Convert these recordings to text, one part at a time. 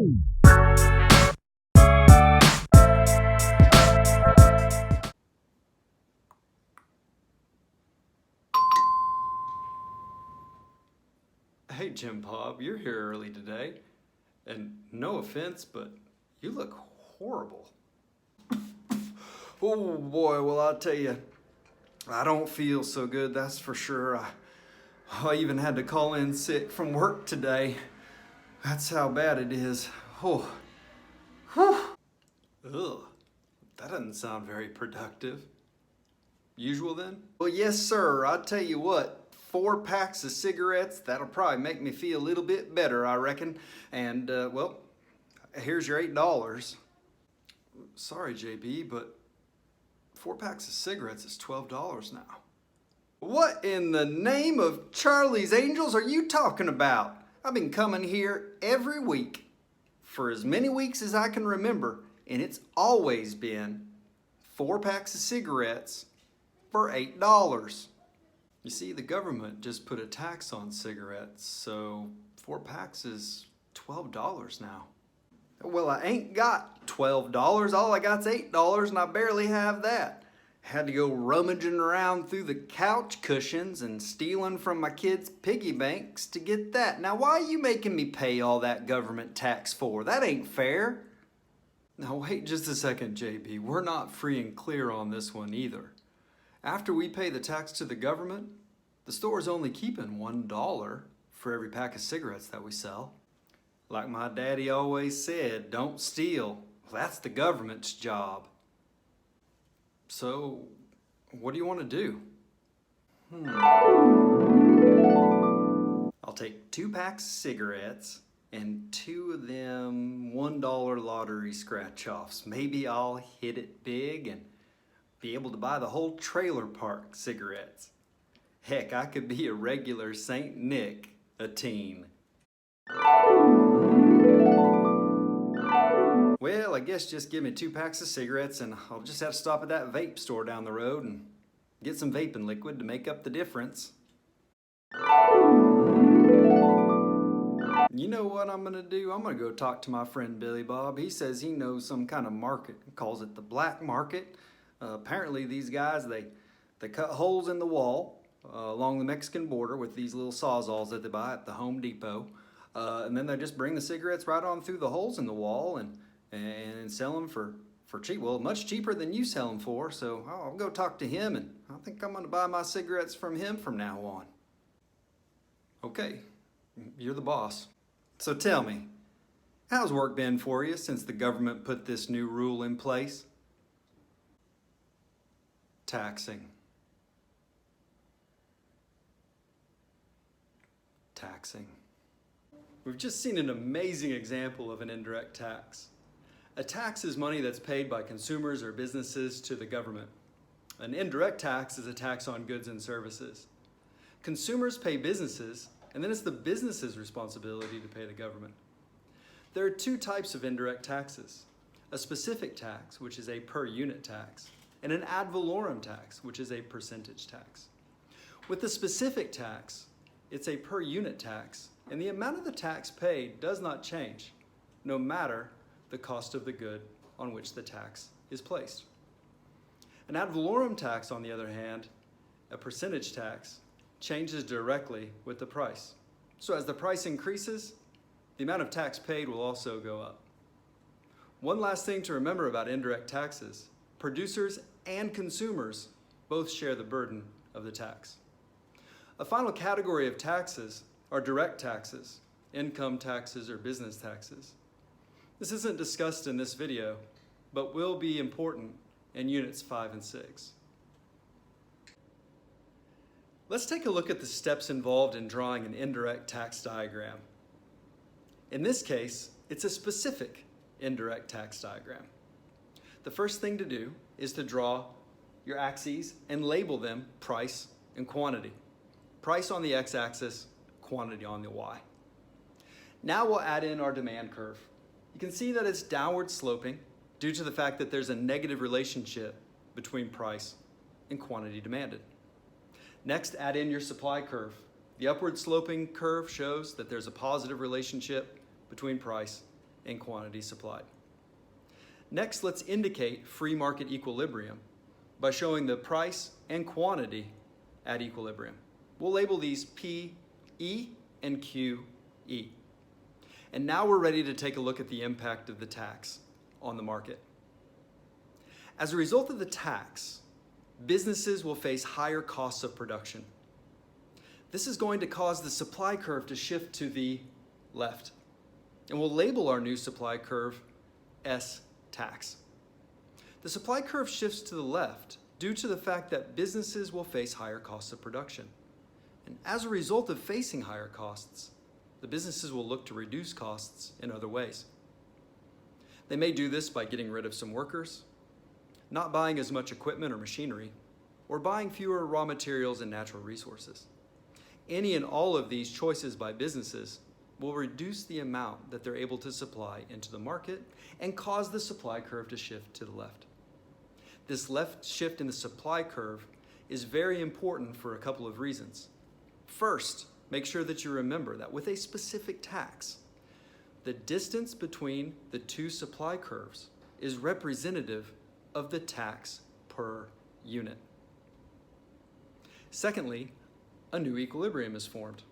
Hey Jim Bob, you're here early today, and no offense, but you look horrible. Oh boy, well I'll tell you, I don't feel so good, that's for sure. I even had to call in sick from work today. That's how bad it is. Oh, whew. Ugh, that doesn't sound very productive. Usual then? Well, yes sir, I'll tell you what. 4 packs of cigarettes, that'll probably make me feel a little bit better, I reckon. And, well, here's your $8. Sorry, JB, but 4 packs of cigarettes is $12 now. What in the name of Charlie's Angels are you talking about? I've been coming here every week for as many weeks as I can remember, and it's always been 4 packs of cigarettes for $8. You see, the government just put a tax on cigarettes, so 4 packs is $12 now. Well, I ain't got $12. All I got's $8, and I barely have that. Had to go rummaging around through the couch cushions and stealing from my kids' piggy banks to get that. Now, why are you making me pay all that government tax for? That ain't fair. Now, wait just a second, JB. We're not free and clear on this one either. After we pay the tax to the government, the store is only keeping $1 for every pack of cigarettes that we sell. Like my daddy always said, don't steal. Well, that's the government's job. So, what do you want to do? I'll take 2 packs of cigarettes and 2 of them $1 lottery scratch-offs. Maybe I'll hit it big and be able to buy the whole trailer park cigarettes. Heck, I could be a regular St. Nick, a teen. Well, I guess just give me 2 packs of cigarettes and I'll just have to stop at that vape store down the road and get some vaping liquid to make up the difference. You know what I'm gonna do? I'm gonna go talk to my friend Billy Bob. He says he knows some kind of market. He calls it the black market. Apparently these guys, they cut holes in the wall along the Mexican border with these little sawzalls that they buy at the Home Depot. And then they just bring the cigarettes right on through the holes in the wall and sell them for cheap. Well, much cheaper than you sell them for. So I'll go talk to him, and I think I'm gonna buy my cigarettes from him from now on. Okay, you're the boss. So tell me, how's work been for you since the government put this new rule in place? Taxing. We've just seen an amazing example of an indirect tax. A tax is money that's paid by consumers or businesses to the government. An indirect tax is a tax on goods and services. Consumers pay businesses, and then it's the business's responsibility to pay the government. There are 2 types of indirect taxes: a specific tax, which is a per unit tax, and an ad valorem tax, which is a percentage tax. With the specific tax, it's a per unit tax, and the amount of the tax paid does not change, no matter the cost of the good on which the tax is placed. An ad valorem tax, on the other hand, a percentage tax, changes directly with the price. So as the price increases, the amount of tax paid will also go up. One last thing to remember about indirect taxes: producers and consumers both share the burden of the tax. A final category of taxes are direct taxes, income taxes or business taxes. This isn't discussed in this video, but will be important in Units 5 and 6. Let's take a look at the steps involved in drawing an indirect tax diagram. In this case, it's a specific indirect tax diagram. The first thing to do is to draw your axes and label them price and quantity. Price on the x-axis, quantity on the y. Now we'll add in our demand curve. You can see that it's downward sloping due to the fact that there's a negative relationship between price and quantity demanded. Next, add in your supply curve. The upward sloping curve shows that there's a positive relationship between price and quantity supplied. Next, let's indicate free market equilibrium by showing the price and quantity at equilibrium. We'll label these PE and QE. And now we're ready to take a look at the impact of the tax on the market. As a result of the tax, businesses will face higher costs of production. This is going to cause the supply curve to shift to the left. And we'll label our new supply curve S tax. The supply curve shifts to the left due to the fact that businesses will face higher costs of production. And as a result of facing higher costs, the businesses will look to reduce costs in other ways. They may do this by getting rid of some workers, not buying as much equipment or machinery, or buying fewer raw materials and natural resources. Any and all of these choices by businesses will reduce the amount that they're able to supply into the market and cause the supply curve to shift to the left. This left shift in the supply curve is very important for a couple of reasons. First, make sure that you remember that with a specific tax, the distance between the two supply curves is representative of the tax per unit. Secondly, a new equilibrium is formed.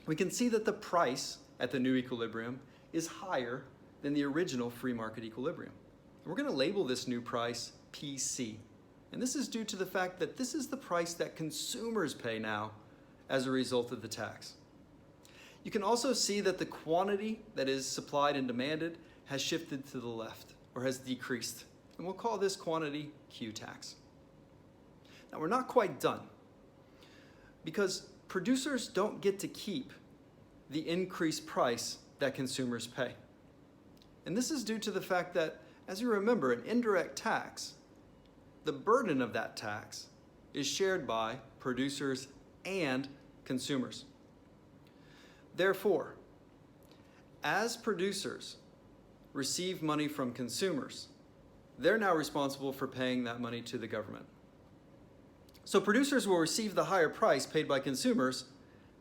We can see that the price at the new equilibrium is higher than the original free market equilibrium. And we're going to label this new price PC. And this is due to the fact that this is the price that consumers pay now as a result of the tax. You can also see that the quantity that is supplied and demanded has shifted to the left, or has decreased. And we'll call this quantity Q tax. Now we're not quite done, because producers don't get to keep the increased price that consumers pay. And this is due to the fact that, as you remember, an indirect tax, the burden of that tax is shared by producers and consumers. Therefore, as producers receive money from consumers, they're now responsible for paying that money to the government. So producers will receive the higher price paid by consumers.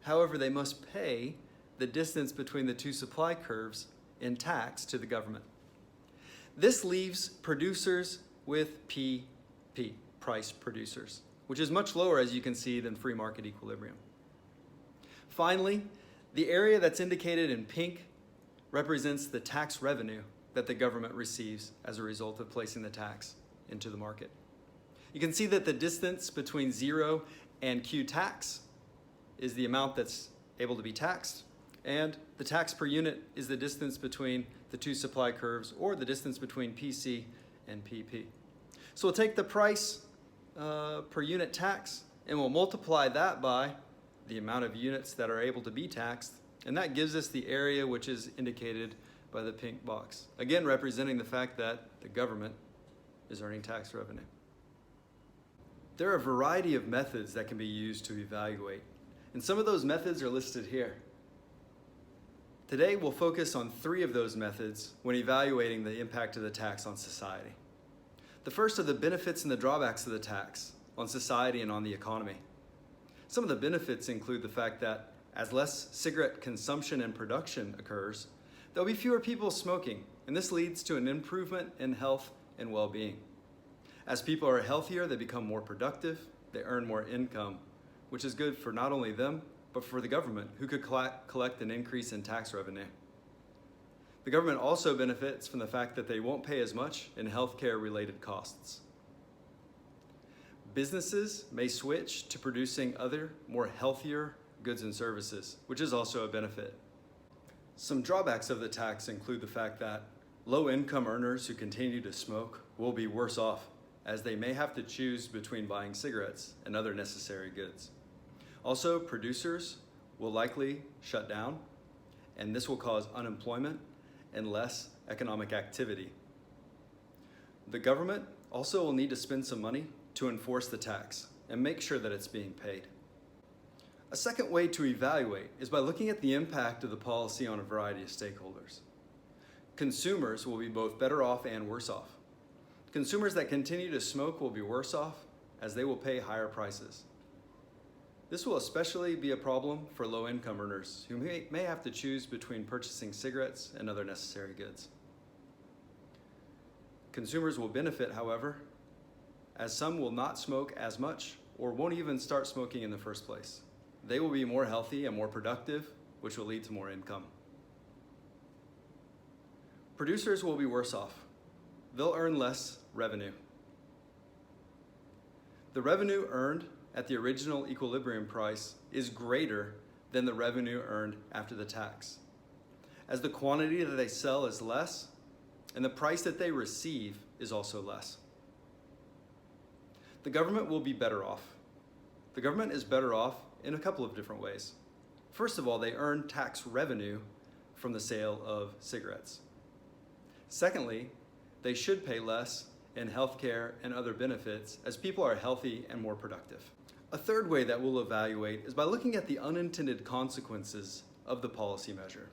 However, they must pay the distance between the two supply curves in tax to the government. This leaves producers with PP, price producers, which is much lower, as you can see, than free market equilibrium. Finally, the area that's indicated in pink represents the tax revenue that the government receives as a result of placing the tax into the market. You can see that the distance between 0 and Q tax is the amount that's able to be taxed, and the tax per unit is the distance between the two supply curves, or the distance between PC and PP. So we'll take the price per unit tax and we'll multiply that by the amount of units that are able to be taxed, and that gives us the area which is indicated by the pink box, again representing the fact that the government is earning tax revenue. There are a variety of methods that can be used to evaluate, and some of those methods are listed here. Today we'll focus on 3 of those methods when evaluating the impact of the tax on society. The first are the benefits and the drawbacks of the tax on society and on the economy. Some of the benefits include the fact that as less cigarette consumption and production occurs, there'll be fewer people smoking, and this leads to an improvement in health and well-being. As people are healthier, they become more productive, they earn more income, which is good for not only them, but for the government, who could collect an increase in tax revenue. The government also benefits from the fact that they won't pay as much in healthcare-related costs. Businesses may switch to producing other, more healthier goods and services, which is also a benefit. Some drawbacks of the tax include the fact that low-income earners who continue to smoke will be worse off, as they may have to choose between buying cigarettes and other necessary goods. Also, producers will likely shut down, and this will cause unemployment and less economic activity. The government also will need to spend some money to enforce the tax and make sure that it's being paid. A second way to evaluate is by looking at the impact of the policy on a variety of stakeholders. Consumers will be both better off and worse off. Consumers that continue to smoke will be worse off, as they will pay higher prices. This will especially be a problem for low-income earners who may have to choose between purchasing cigarettes and other necessary goods. Consumers will benefit, however, as some will not smoke as much or won't even start smoking in the first place. They will be more healthy and more productive, which will lead to more income. Producers will be worse off. They'll earn less revenue. The revenue earned at the original equilibrium price is greater than the revenue earned after the tax, as the quantity that they sell is less and the price that they receive is also less. The government will be better off. The government is better off in a couple of different ways. First of all, they earn tax revenue from the sale of cigarettes. Secondly, they should pay less in healthcare and other benefits as people are healthy and more productive. A third way that we'll evaluate is by looking at the unintended consequences of the policy measure.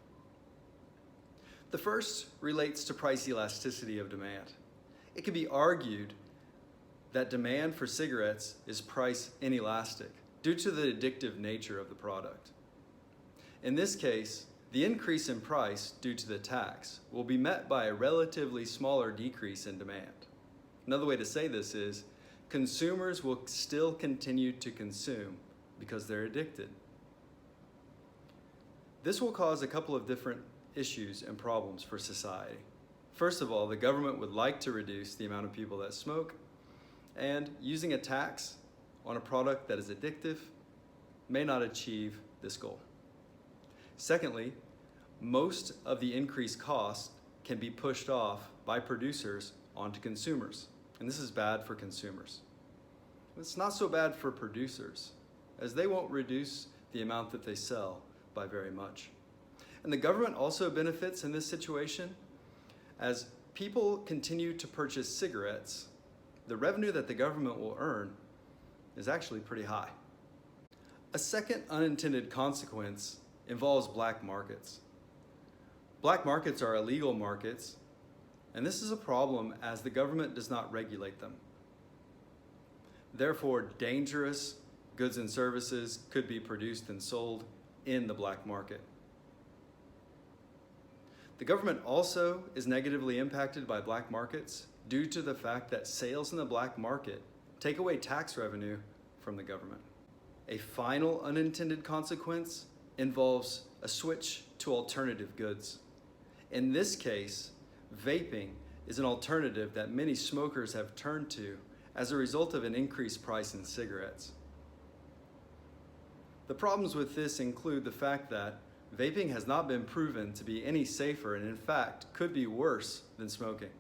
The first relates to price elasticity of demand. It can be argued that demand for cigarettes is price inelastic due to the addictive nature of the product. In this case, the increase in price due to the tax will be met by a relatively smaller decrease in demand. Another way to say this is, consumers will still continue to consume because they're addicted. This will cause a couple of different issues and problems for society. First of all, the government would like to reduce the amount of people that smoke, and using a tax on a product that is addictive may not achieve this goal. Secondly, most of the increased cost can be pushed off by producers onto consumers, and this is bad for consumers. It's not so bad for producers, as they won't reduce the amount that they sell by very much. And the government also benefits in this situation. As people continue to purchase cigarettes, the revenue that the government will earn is actually pretty high. A second unintended consequence involves black markets. Black markets are illegal markets, and this is a problem as the government does not regulate them. Therefore, dangerous goods and services could be produced and sold in the black market. The government also is negatively impacted by black markets due to the fact that sales in the black market take away tax revenue from the government. A final unintended consequence involves a switch to alternative goods. In this case, vaping is an alternative that many smokers have turned to as a result of an increased price in cigarettes. The problems with this include the fact that vaping has not been proven to be any safer and in fact could be worse than smoking.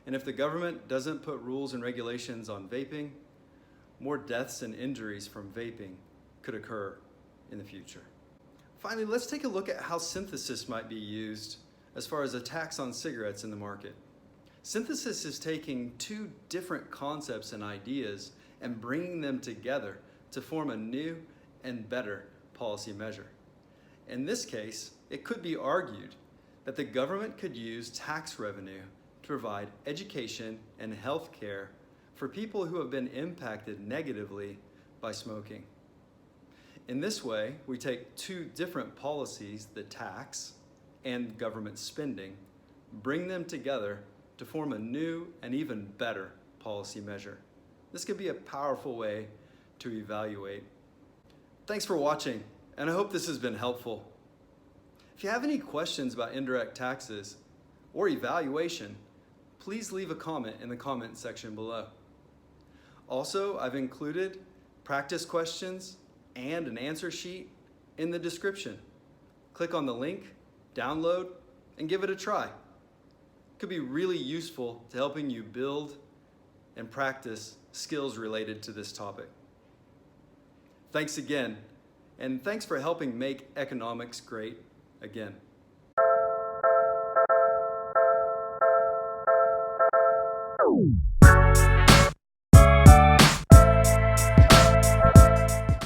And if the government doesn't put rules and regulations on vaping, more deaths and injuries from vaping could occur in the future. Finally, let's take a look at how synthesis might be used as far as a tax on cigarettes in the market. Synthesis is taking two different concepts and ideas and bringing them together to form a new and better policy measure. In this case, it could be argued that the government could use tax revenue to provide education and health care for people who have been impacted negatively by smoking. In this way, we take two different policies, the tax and government spending, bring them together to form a new and even better policy measure. This could be a powerful way to evaluate. Thanks for watching, and I hope this has been helpful. If you have any questions about indirect taxes or evaluation, please leave a comment in the comment section below. Also, I've included practice questions and an answer sheet in the description. Click on the link, download, and give it a try. It could be really useful to helping you build and practice skills related to this topic. Thanks again, and thanks for helping make economics great again.